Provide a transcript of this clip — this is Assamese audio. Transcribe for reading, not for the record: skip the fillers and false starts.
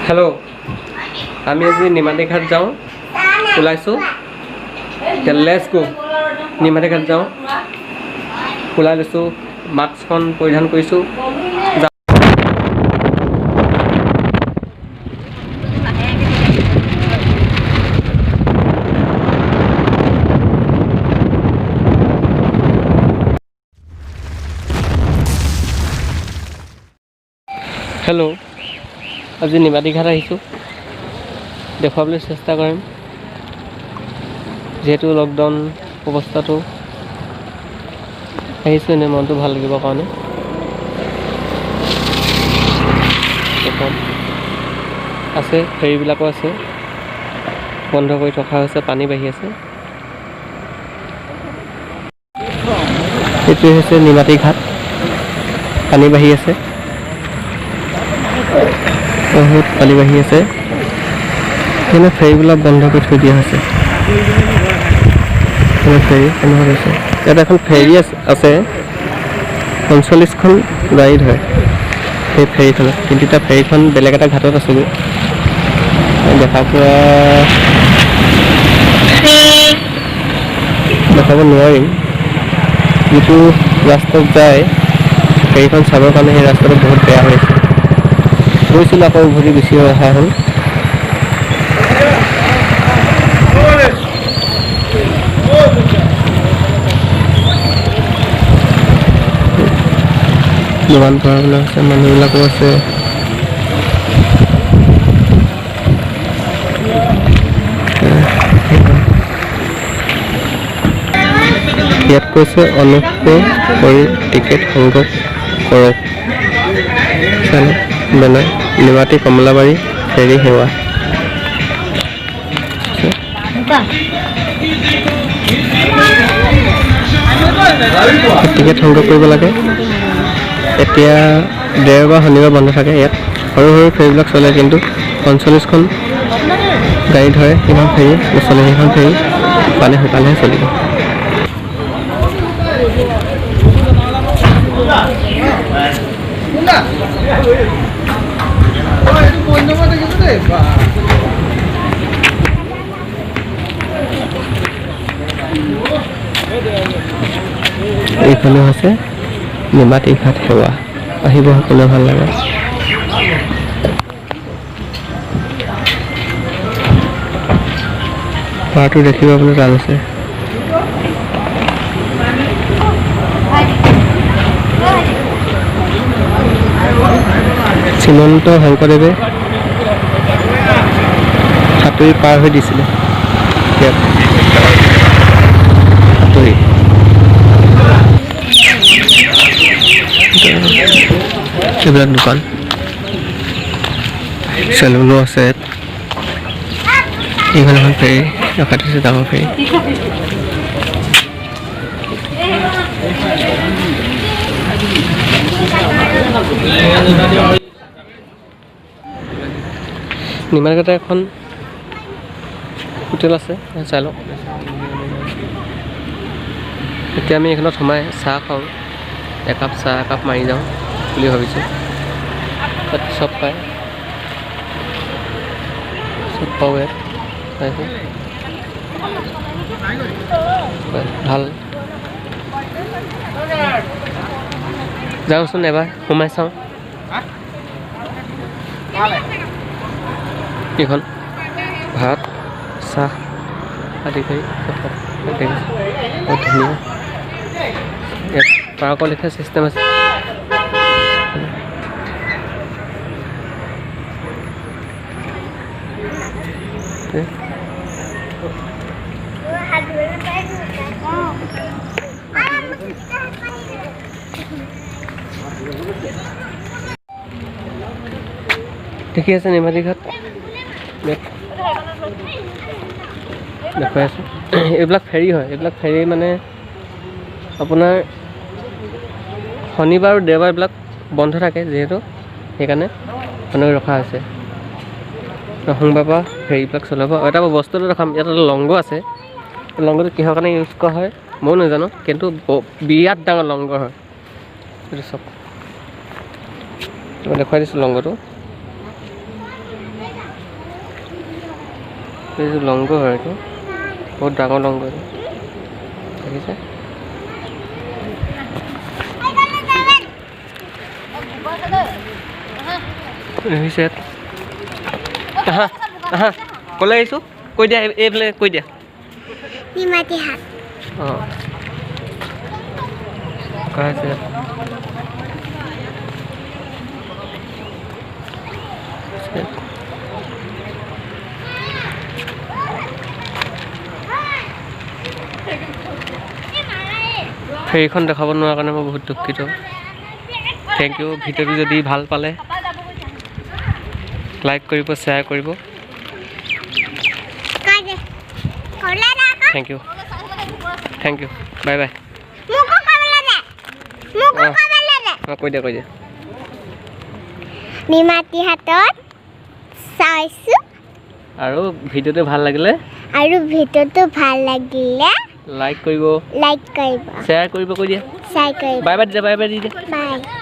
हेलो आमी आज निमाती घाट जाऊँ ओलाइছোঁ लेट्स गो निमाती घाट जाऊँ ओলাই লৈছোঁ मास्कখন परिधान কৰিছোঁ हेलो आज निमाती घाट আহিছোঁ দেখুৱাবলৈ চেষ্টা কৰিম যেহেতু লকডাউন অৱস্থাটো আহিছোঁ এনে মনটো ভাল লাগিব কাৰণে আছে ফেৰীবিলাকো আছে বন্ধ কৰি ৰখা হৈছে পানী বাঢ়ি আছে এইটো হৈছে নিমাতী ঘাট পানী বাঢ়ি আছে বহুত পানী বাঢ়ি আছে এনে ফেৰীবিলাক বন্ধ কৰি থৈ দিয়া হৈছে ফেৰী বন্ধ হৈছে ইয়াত এখন ফেৰী আছে 45খন গাড়ী ধৰে সেই ফেৰীখনত কিন্তু এতিয়া ফেৰীখন বেলেগ এটা ঘাটত আছেগৈ দেখাব নোৱাৰিম যিটো ৰাস্তাত যায় ফেৰীখন চাবৰ কাৰণে সেই ৰাস্তাটো বহুত বেয়া হৈ আছে গৈছিলোঁ আকৌ উভতি গুচি অহা হ'ল দোকান পোহাৰবিলাক আছে মানুহবিলাকো আছে ইয়াত কৈছে অনুগ্ৰহ কৰি টিকেট সংগ্ৰহ কৰক চালে বেনাৰ নিমাতী কমলাবাৰী ফেৰী সেৱা টিকেট সংগ্ৰহ কৰিব লাগে এতিয়া দেওবাৰ শনিবাৰ বন্ধ থাকে ইয়াত সৰু সৰু ফেৰীবিলাক চলে কিন্তু 45খন গাড়ী ধৰে সেইখন ফেৰী নচলে সেইখন ফেৰী পানী শুকালেহে চলিব এইফালে আছে নিমাতী ঘাট সেৱা আহিব সকলোৱে ভাল লাগে পাৰটো দেখিব আপুনি টান আছে শ্ৰীমন্ত শংকৰদেৱে সাঁতুৰি পাৰ হৈ দিছিলে ইয়াত সাঁতুৰি এইবিলাক দোকান চেলুনো আছে এইখন এখন ফেৰী ৰখা থৈছে ডাঙৰ ফেৰী নিমাতীঘাটে এখন হোটেল আছে চাই লওক এতিয়া আমি এইখনত সোমাই চাহ খাওঁ একাপ চাহ একাপ মাৰি যাওঁ বুলি ভাবিছোঁ তাত চব পায় চব পাওঁ ইয়াত ভাল যাওঁচোন এবাৰ সোমাই চাওঁ এইখন ভাত চাহ আদি কৰি বহুত ধুনীয়া ইয়াত পাৰ্কৰ লিখা চিষ্টেম আছে দেখি আছে নিমাতী ঘাট দেখুৱাই আছোঁ এইবিলাক ফেৰী হয় এইবিলাক ফেৰী মানে আপোনাৰ শনিবাৰ আৰু দেওবাৰ এইবিলাক বন্ধ থাকে যিহেতু সেইকাৰণে মানুহ ৰখা হৈছে সোমবাৰৰ পৰা ফেৰীবিলাক চলাব আৰু এটা বস্তুটো দেখাম ইয়াত এটা লংগ আছে লংগটো কিহৰ কাৰণে ইউজ কৰা হয় ময়ো নাজানো কিন্তু বিৰাট ডাঙৰ লংগ হয় এইটো চব দেখুৱাই দিছোঁ লংগটো এইটো লংগ হয় এইটো বহুত ডাঙৰ লংগ এইটো দেখিছে দেখিছে আহা আহা ক'লৈ আহিছোঁ কৈ দিয়া এইফালে কৈ দিয়া নিমাতীহাট অঁ কৈছে ফেৰীখন দেখাব নোৱাৰা কাৰণে মই বহুত দুখিত থেংক ইউ ভিডিঅ'টো যদি ভাল পালে লাইক কৰিব শ্বেয়াৰ কৰিব থেংক ইউ বাই বাই অঁ কৈ দিয়া নিমাতীহাটত চাইছোঁ আৰু ভিডিঅ'টো ভাল লাগিলে লাইক কৰিব শ্বেয়াৰ কৰিব কৈ দিয়া বাই বাই বাই দি দিয়া বাই